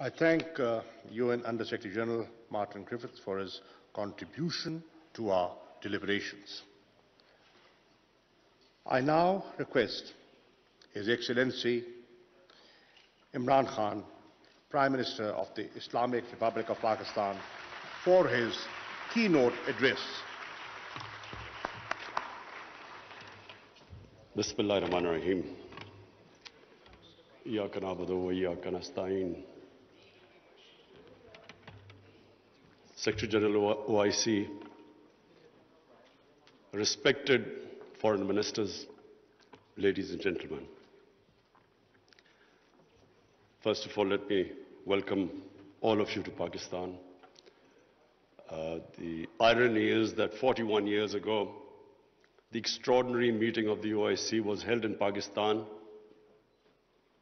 I thank UN Under-Secretary General Martin Griffiths for his contribution to our deliberations. I now request His Excellency Imran Khan, Prime Minister of the Islamic Republic of Pakistan, for his keynote address. Bismillahirrahmanirrahim. Iyyaka na'budu wa iyyaka nasta'in. Secretary General OIC, respected foreign ministers, ladies and gentlemen. First of all, let me welcome all of you to Pakistan. The irony is that 41 years ago, the extraordinary meeting of the OIC was held in Pakistan.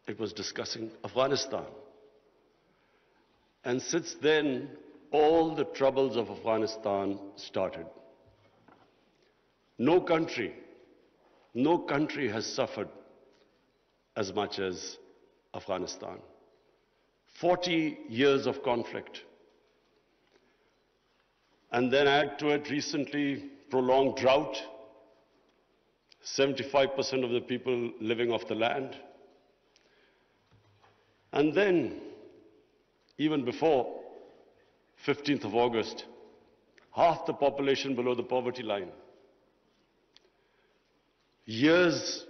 It was discussing Afghanistan. And since then, all the troubles of Afghanistan started. No country has suffered as much as Afghanistan. 40 years of conflict. And then add to it recently prolonged drought, 75% of the people living off the land. And then, even before 15th of August, half the population below the poverty line. Years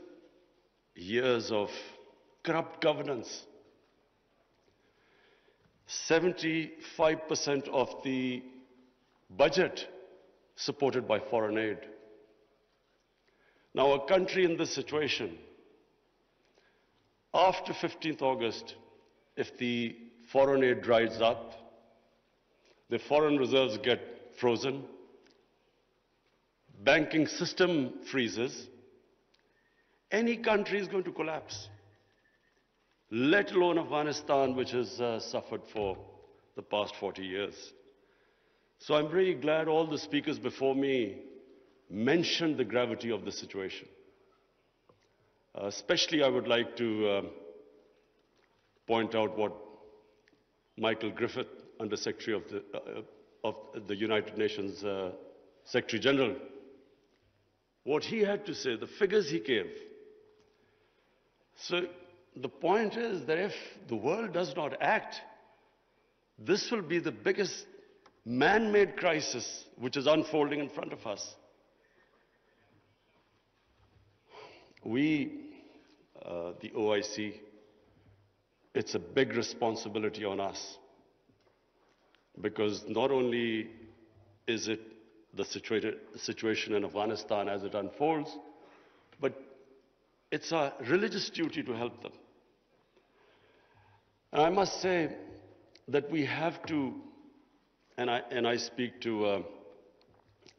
of corrupt governance. 75% of the budget supported by foreign aid. Now, a country in this situation, after 15th August, if the foreign aid dries up, the foreign reserves get frozen, banking system freezes, any country is going to collapse, let alone Afghanistan, which has suffered for the past 40 years. So I'm really glad all the speakers before me mentioned the gravity of the situation. Especially, I would like to point out what Michael Griffith, Under-Secretary of the United Nations Secretary General, what he had to say, the figures he gave. So the point is that if the world does not act, this will be the biggest man-made crisis which is unfolding in front of us. We, the OIC, it's a big responsibility on us, because not only is it the situation in Afghanistan as it unfolds, but it's a religious duty to help them. And I must say that we have to, and I speak to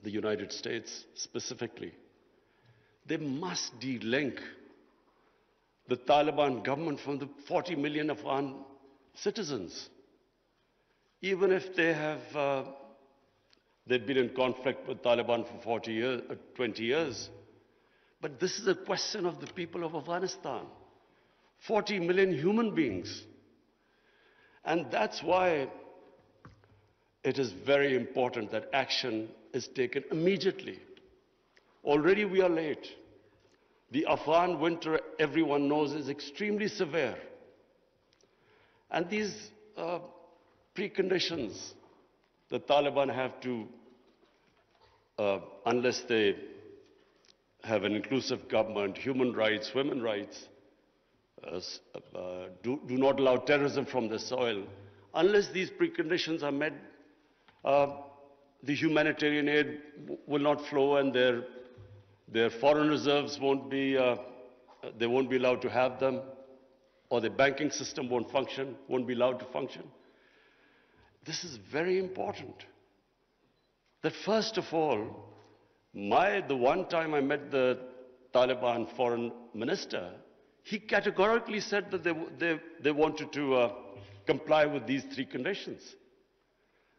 the United States specifically, they must de-link the Taliban government from the 40 million Afghan citizens. Even if they've been in conflict with Taliban for 20 years. But this is a question of the people of Afghanistan. 40 million human beings. And that's why it is very important that action is taken immediately. Already we are late. The Afghan winter, everyone knows, is extremely severe. And these preconditions the Taliban have to, unless they have an inclusive government, human rights, women's rights, do not allow terrorism from the soil, unless these preconditions are met, the humanitarian aid will not flow, and their foreign reserves won't be allowed to have them, or the banking system won't be allowed to function. This is very important. That first of all, the one time I met the Taliban foreign minister, he categorically said that they wanted to comply with these three conditions.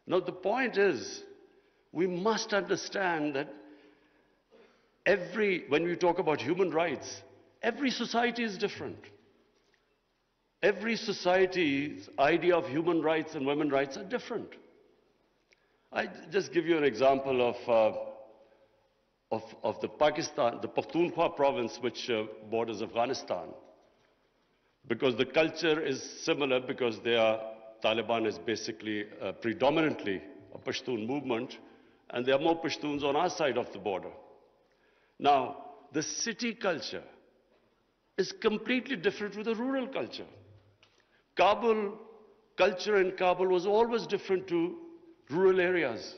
Now the point is, we must understand that when we talk about human rights, every society is different. Every society's idea of human rights and women's rights are different. I just give you an example of the Pakhtunkhwa province, which borders Afghanistan. Because the culture is similar, because Taliban is basically predominantly a Pashtun movement, and there are more Pashtuns on our side of the border. Now, the city culture is completely different with the rural culture. Culture in Kabul was always different to rural areas.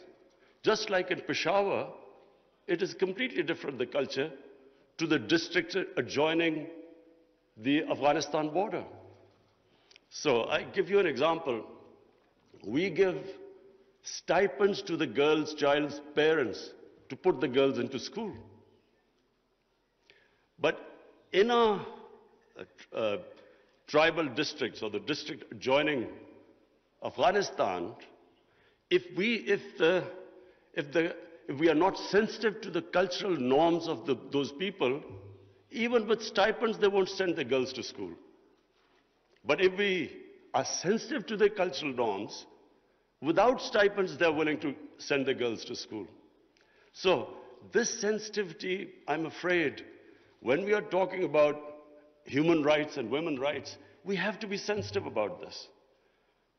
Just like in Peshawar, it is completely different, the culture, to the district adjoining the Afghanistan border. So I give you an example. We give stipends to the child's parents to put the girls into school. But in our tribal districts, or the district adjoining Afghanistan, if we are not sensitive to the cultural norms of those people, even with stipends, they won't send the girls to school. But if we are sensitive to their cultural norms, without stipends, they're willing to send the girls to school. So this sensitivity, I'm afraid, when we are talking about human rights and women's rights, we have to be sensitive about this.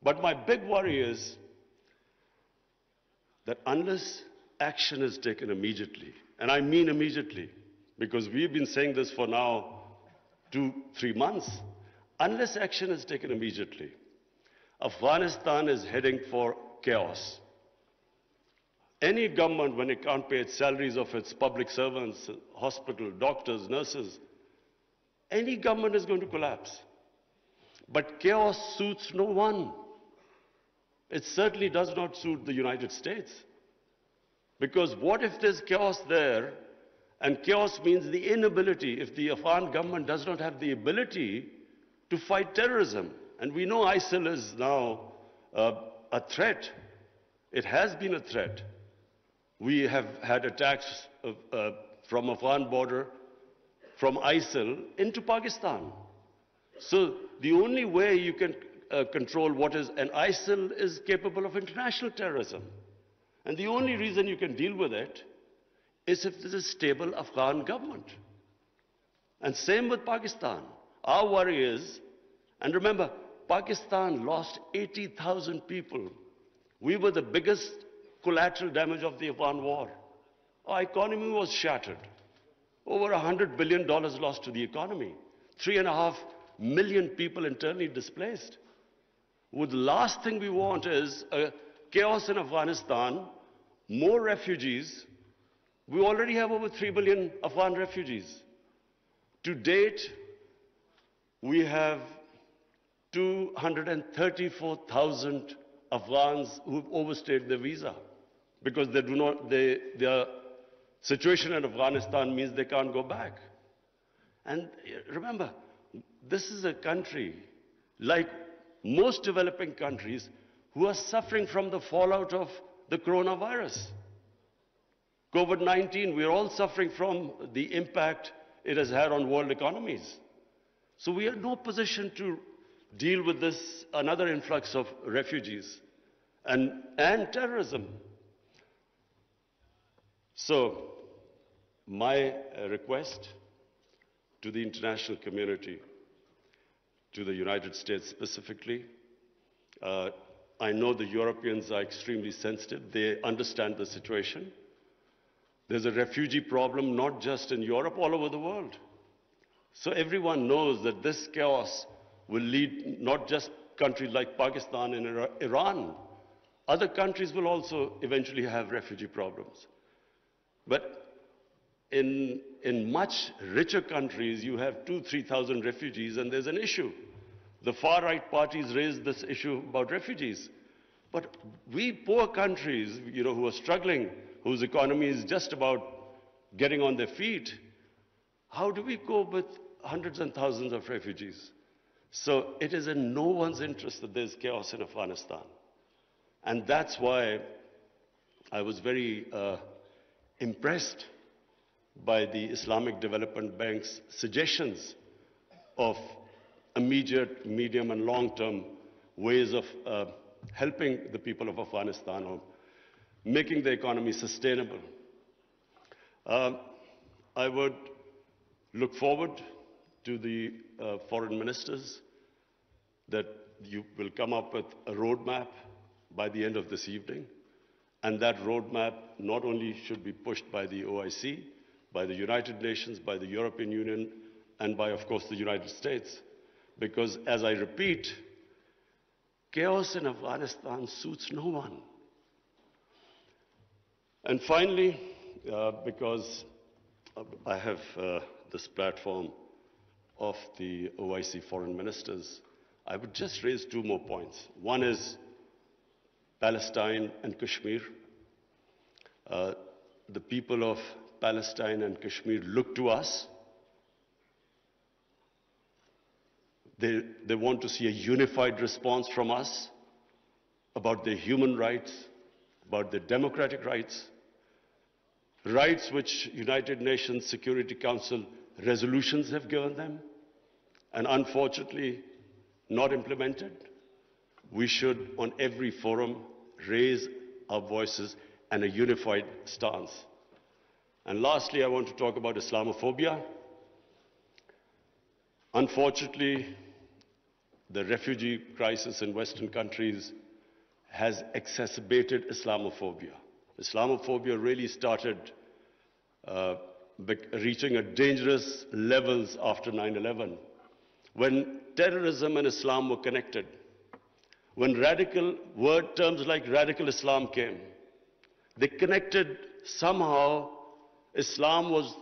But my big worry is that unless action is taken immediately, and I mean immediately, because we've been saying this for now 2-3 months, unless action is taken immediately, Afghanistan is heading for chaos. Any government, when it can't pay its salaries of its public servants, hospital, doctors, nurses, any government is going to collapse. But chaos suits no one. It certainly does not suit the United States. Because what if there's chaos there, and chaos means the inability, if the Afghan government does not have the ability to fight terrorism, and we know ISIL is now a threat. It has been a threat. We have had attacks from Afghan border, from ISIL into Pakistan. So the only way you can control what is, and ISIL is capable of international terrorism. And the only reason you can deal with it is if there's a stable Afghan government. And same with Pakistan. Our worry is, and remember, Pakistan lost 80,000 people. We were the biggest collateral damage of the Afghan war. Our economy was shattered. Over $100 billion lost to the economy. 3.5 million people internally displaced. Well, the last thing we want is chaos in Afghanistan, more refugees. We already have over 3 billion Afghan refugees. To date, we have 234,000 Afghans who've overstayed their visa because their situation in Afghanistan means they can't go back. And remember, this is a country, like most developing countries, who are suffering from the fallout of the coronavirus. COVID-19, we're all suffering from the impact it has had on world economies. So we are in no position to deal with this, another influx of refugees and terrorism. So my request to the international community, to the United States specifically, I know the Europeans are extremely sensitive. They understand the situation. There's a refugee problem not just in Europe, all over the world. So everyone knows that this chaos will lead not just countries like Pakistan and Iran. Other countries will also eventually have refugee problems. But in much richer countries, you have 2,000-3,000 refugees, and there's an issue. The far-right parties raise this issue about refugees. But we poor countries, who are struggling, whose economy is just about getting on their feet, how do we cope with hundreds and thousands of refugees? So it is in no one's interest that there's chaos in Afghanistan. And that's why I was very impressed by the Islamic Development Bank's suggestions of immediate, medium, and long-term ways of helping the people of Afghanistan or making the economy sustainable. I would look forward to the foreign ministers that you will come up with a roadmap by the end of this evening. And that roadmap not only should be pushed by the OIC, by the United Nations, by the European Union, and by, of course, the United States. Because, as I repeat, chaos in Afghanistan suits no one. And finally, because I have this platform of the OIC foreign ministers, I would just raise two more points. One is Palestine and Kashmir. The people of Palestine and Kashmir look to us. They want to see a unified response from us about their human rights, about their democratic rights, rights which United Nations Security Council resolutions have given them, and unfortunately not implemented. We should, on every forum, raise our voices and a unified stance. And lastly, I want to talk about Islamophobia. Unfortunately, the refugee crisis in Western countries has exacerbated Islamophobia. Islamophobia really started reaching a dangerous levels after 9/11, when terrorism and Islam were connected. When terms like radical Islam came, they connected somehow. Islam was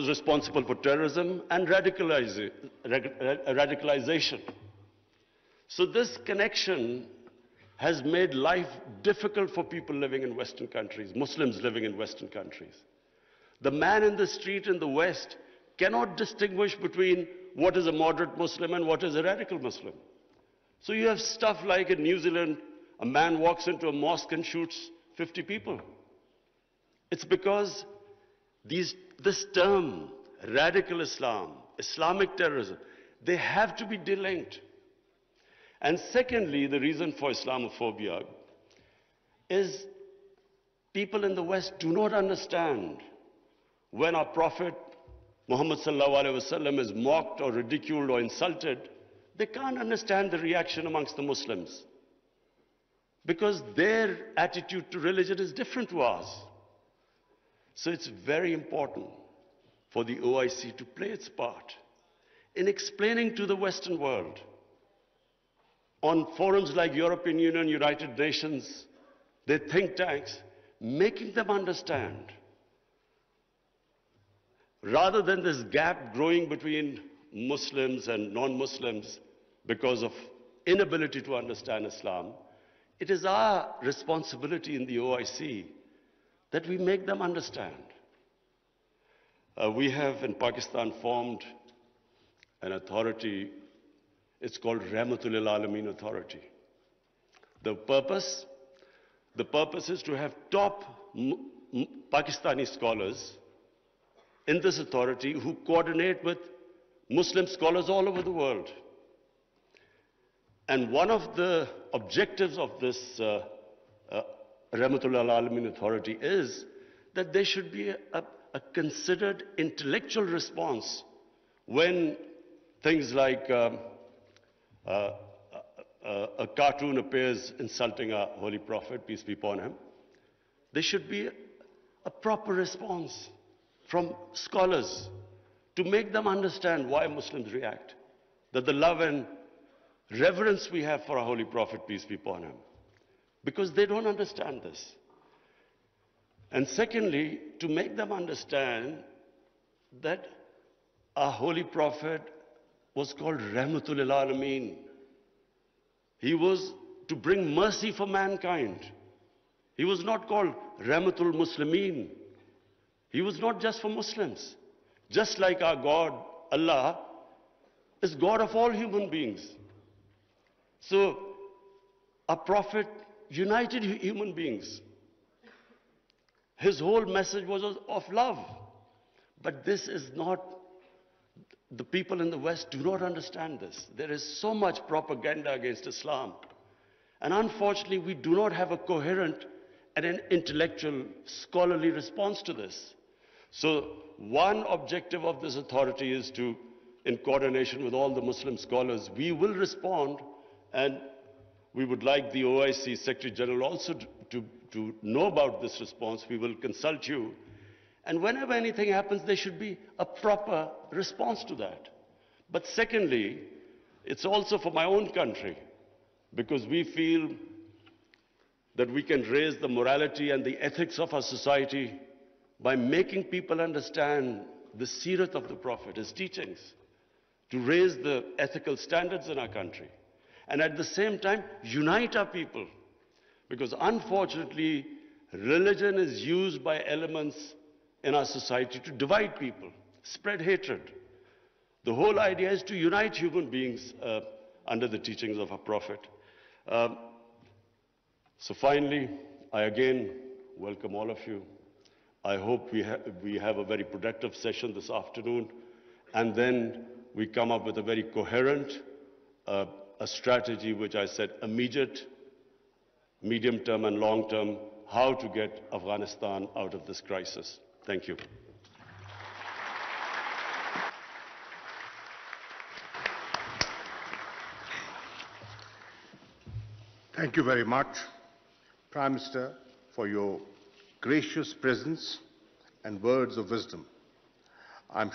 responsible for terrorism and radicalization. So this connection has made life difficult for people living in Western countries, Muslims living in Western countries. The man in the street in the West cannot distinguish between what is a moderate Muslim and what is a radical Muslim. So you have stuff like in New Zealand, a man walks into a mosque and shoots 50 people. It's because this term, radical Islam, Islamic terrorism, they have to be delinked. And secondly, the reason for Islamophobia is people in the West do not understand when our Prophet Muhammad sallallahu alaihi wasallam is mocked or ridiculed or insulted. They can't understand the reaction amongst the Muslims because their attitude to religion is different to ours. So it's very important for the OIC to play its part in explaining to the Western world on forums like European Union, United Nations, their think tanks, making them understand. Rather than this gap growing between Muslims and non-Muslims because of inability to understand Islam, it is our responsibility in the OIC that we make them understand. We have in Pakistan formed an authority. It's called Rahmatul Alameen Authority. The purpose is to have top Pakistani scholars in this authority who coordinate with Muslim scholars all over the world. And one of the objectives of this Rahmatul Alameen Authority is that there should be a considered intellectual response when things like a cartoon appears insulting our Holy Prophet, peace be upon him. There should be a proper response from scholars to make them understand why Muslims react, that the love and reverence we have for our Holy Prophet, peace be upon him, because they don't understand this. And secondly, to make them understand that our Holy Prophet was called Rahmatul Alameen. He was to bring mercy for mankind. He was not called Rahmatul Muslimeen. He was not just for Muslims. Just like our God, Allah, is God of all human beings. So, our Prophet united human beings. His whole message was of love. But this is not the people in the West do not understand this. There is so much propaganda against Islam. And unfortunately, we do not have a coherent and an intellectual, scholarly response to this. So one objective of this authority is to, in coordination with all the Muslim scholars, we will respond, and we would like the OIC Secretary General also to know about this response. We will consult you. And whenever anything happens, there should be a proper response to that. But secondly, it's also for my own country, because we feel that we can raise the morality and the ethics of our society by making people understand the seerat of the Prophet, his teachings, to raise the ethical standards in our country, and at the same time unite our people. Because unfortunately, religion is used by elements in our society to divide people, spread hatred. The whole idea is to unite human beings under the teachings of our Prophet. So finally, I again welcome all of you. I hope we have a very productive session this afternoon, and then we come up with a very coherent a strategy, which I said immediate, medium-term and long-term, how to get Afghanistan out of this crisis. Thank you. Thank you very much, Prime Minister, for your gracious presence and words of wisdom. I'm